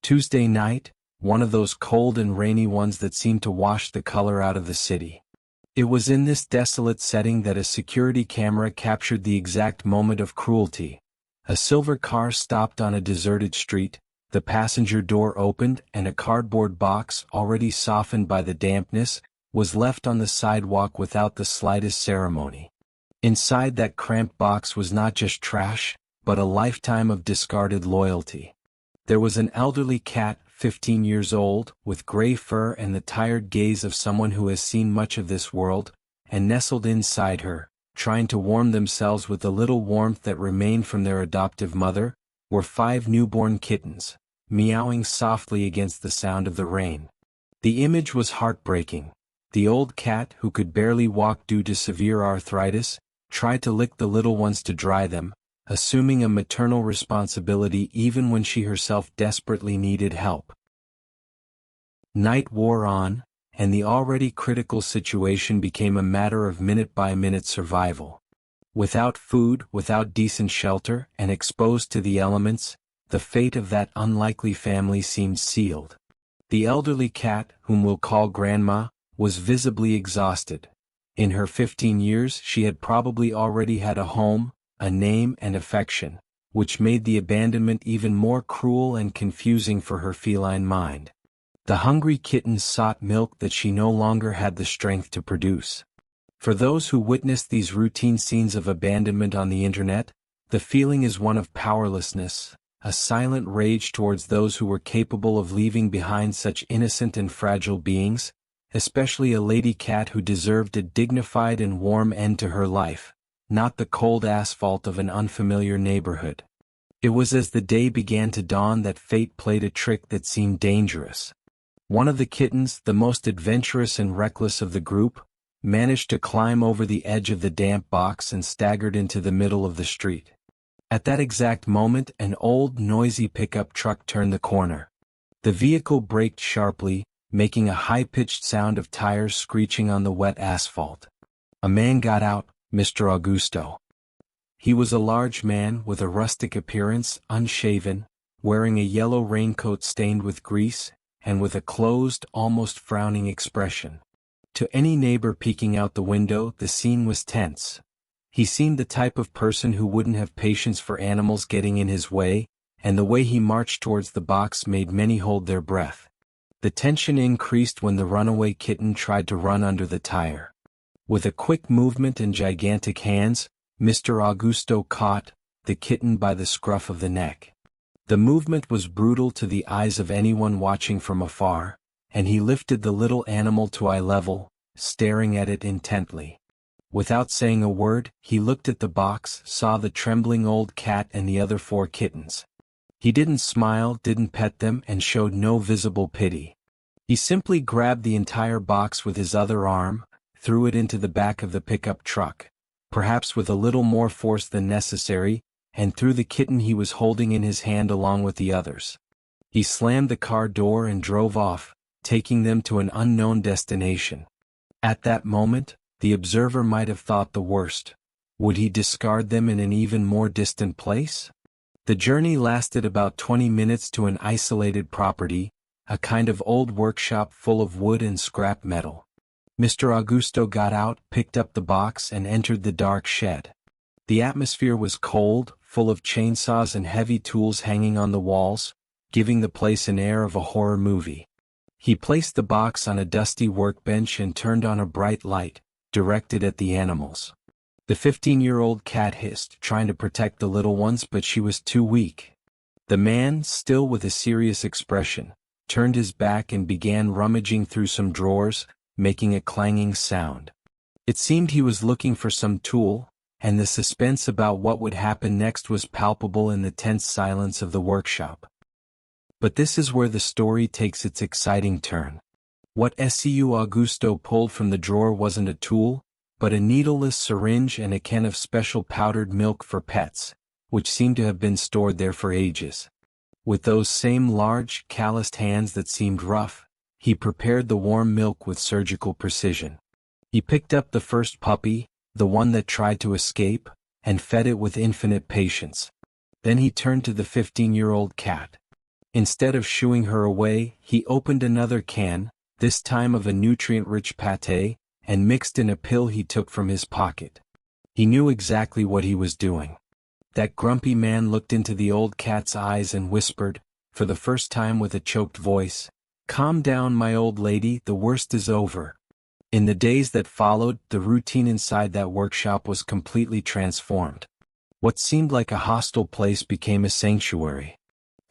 Tuesday night, one of those cold and rainy ones that seemed to wash the color out of the city. It was in this desolate setting that a security camera captured the exact moment of cruelty. A silver car stopped on a deserted street, the passenger door opened and a cardboard box, already softened by the dampness, was left on the sidewalk without the slightest ceremony. Inside that cramped box was not just trash, but a lifetime of discarded loyalty. There was an elderly cat, 15 years old, with gray fur and the tired gaze of someone who has seen much of this world, and nestled inside her, trying to warm themselves with the little warmth that remained from their adoptive mother, were 5 newborn kittens, meowing softly against the sound of the rain. The image was heartbreaking. The old cat, who could barely walk due to severe arthritis, tried to lick the little ones to dry them, assuming a maternal responsibility even when she herself desperately needed help. Night wore on, and the already critical situation became a matter of minute-by-minute survival. Without food, without decent shelter, and exposed to the elements, the fate of that unlikely family seemed sealed. The elderly cat, whom we'll call Grandma, was visibly exhausted. In her 15 years she had probably already had a home, a name and affection, which made the abandonment even more cruel and confusing for her feline mind. The hungry kittens sought milk that she no longer had the strength to produce. For those who witnessed these routine scenes of abandonment on the internet, the feeling is one of powerlessness, a silent rage towards those who were capable of leaving behind such innocent and fragile beings, especially a lady cat who deserved a dignified and warm end to her life, not the cold asphalt of an unfamiliar neighborhood. It was as the day began to dawn that fate played a trick that seemed dangerous. One of the kittens, the most adventurous and reckless of the group, managed to climb over the edge of the damp box and staggered into the middle of the street. At that exact moment, an old, noisy pickup truck turned the corner. The vehicle braked sharply, making a high-pitched sound of tires screeching on the wet asphalt. A man got out, Mr. Augusto. He was a large man with a rustic appearance, unshaven, wearing a yellow raincoat stained with grease, and with a closed, almost frowning expression. To any neighbor peeking out the window, the scene was tense. He seemed the type of person who wouldn't have patience for animals getting in his way, and the way he marched towards the box made many hold their breath. The tension increased when the runaway kitten tried to run under the tire. With a quick movement and gigantic hands, Mr. Augusto caught the kitten by the scruff of the neck. The movement was brutal to the eyes of anyone watching from afar, and he lifted the little animal to eye level, staring at it intently. Without saying a word, he looked at the box, saw the trembling old cat and the other 4 kittens. He didn't smile, didn't pet them, and showed no visible pity. He simply grabbed the entire box with his other arm, threw it into the back of the pickup truck, perhaps with a little more force than necessary, and threw the kitten he was holding in his hand along with the others. He slammed the car door and drove off, taking them to an unknown destination. At that moment, the observer might have thought the worst. Would he discard them in an even more distant place? The journey lasted about 20 minutes to an isolated property, a kind of old workshop full of wood and scrap metal. Mr. Augusto got out, picked up the box, and entered the dark shed. The atmosphere was cold, full of chainsaws and heavy tools hanging on the walls, giving the place an air of a horror movie. He placed the box on a dusty workbench and turned on a bright light, directed at the animals. The 15-year-old cat hissed, trying to protect the little ones, but she was too weak. The man, still with a serious expression, turned his back and began rummaging through some drawers, making a clanging sound. It seemed he was looking for some tool, and the suspense about what would happen next was palpable in the tense silence of the workshop. But this is where the story takes its exciting turn. What Su Augusto pulled from the drawer wasn't a tool, but a needleless syringe and a can of special powdered milk for pets, which seemed to have been stored there for ages. With those same large, calloused hands that seemed rough, he prepared the warm milk with surgical precision. He picked up the first puppy, the one that tried to escape, and fed it with infinite patience. Then he turned to the 15-year-old cat. Instead of shooing her away, he opened another can, this time of a nutrient-rich pâté, and mixed in a pill he took from his pocket. He knew exactly what he was doing. That grumpy man looked into the old cat's eyes and whispered, for the first time with a choked voice, "Calm down, my old lady, the worst is over." In the days that followed, the routine inside that workshop was completely transformed. What seemed like a hostile place became a sanctuary.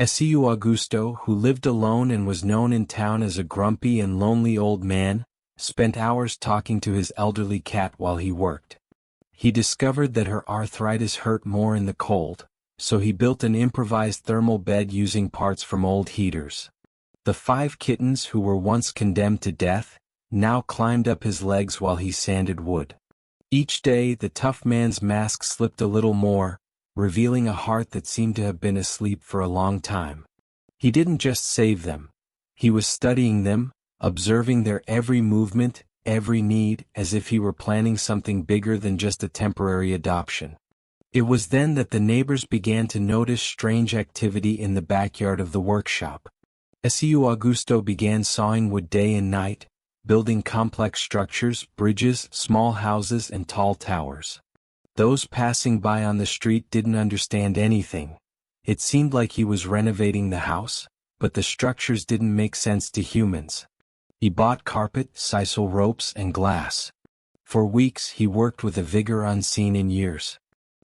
Seu Augusto, who lived alone and was known in town as a grumpy and lonely old man, spent hours talking to his elderly cat while he worked. He discovered that her arthritis hurt more in the cold, so he built an improvised thermal bed using parts from old heaters. The 5 kittens who were once condemned to death, now climbed up his legs while he sanded wood. Each day the tough man's mask slipped a little more, revealing a heart that seemed to have been asleep for a long time. He didn't just save them. He was studying them, observing their every movement, every need, as if he were planning something bigger than just a temporary adoption. It was then that the neighbors began to notice strange activity in the backyard of the workshop. Seu Augusto began sawing wood day and night, building complex structures, bridges, small houses and tall towers. Those passing by on the street didn't understand anything. It seemed like he was renovating the house, but the structures didn't make sense to humans. He bought carpet, sisal ropes and glass. For weeks he worked with a vigor unseen in years.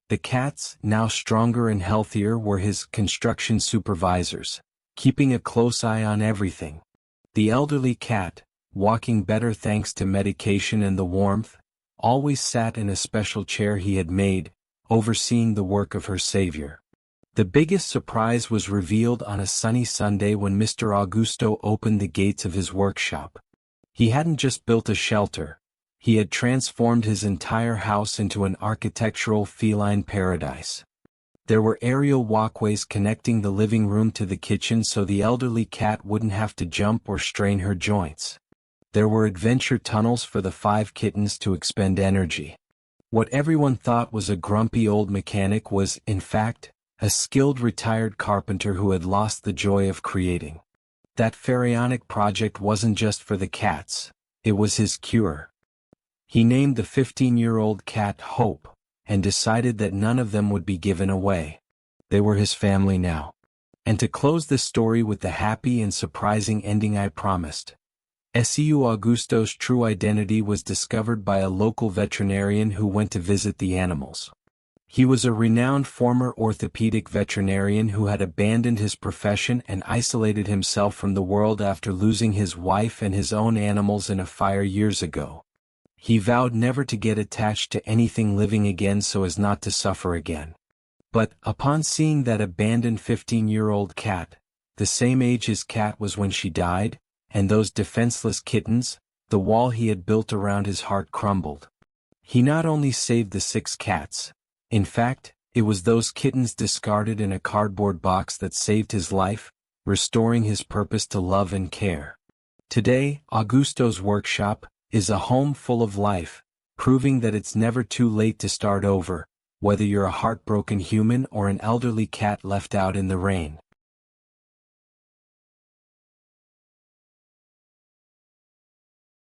The cats, now stronger and healthier, were his construction supervisors, keeping a close eye on everything. The elderly cat, walking better thanks to medication and the warmth, always sat in a special chair he had made, overseeing the work of her savior. The biggest surprise was revealed on a sunny Sunday when Mr. Augusto opened the gates of his workshop. He hadn't just built a shelter. He had transformed his entire house into an architectural feline paradise. There were aerial walkways connecting the living room to the kitchen so the elderly cat wouldn't have to jump or strain her joints. There were adventure tunnels for the 5 kittens to expend energy. What everyone thought was a grumpy old mechanic was, in fact, a skilled retired carpenter who had lost the joy of creating. That pharaonic project wasn't just for the cats, it was his cure. He named the 15-year-old cat Hope, and decided that none of them would be given away. They were his family now. And to close this story with the happy and surprising ending I promised, Seu Augusto's true identity was discovered by a local veterinarian who went to visit the animals. He was a renowned former orthopedic veterinarian who had abandoned his profession and isolated himself from the world after losing his wife and his own animals in a fire years ago. He vowed never to get attached to anything living again so as not to suffer again. But, upon seeing that abandoned 15-year-old cat, the same age his cat was when she died, and those defenseless kittens, the wall he had built around his heart crumbled. He not only saved the 6 cats, in fact, it was those kittens discarded in a cardboard box that saved his life, restoring his purpose to love and care. Today, Augusto's workshop is a home full of life, proving that it's never too late to start over, whether you're a heartbroken human or an elderly cat left out in the rain.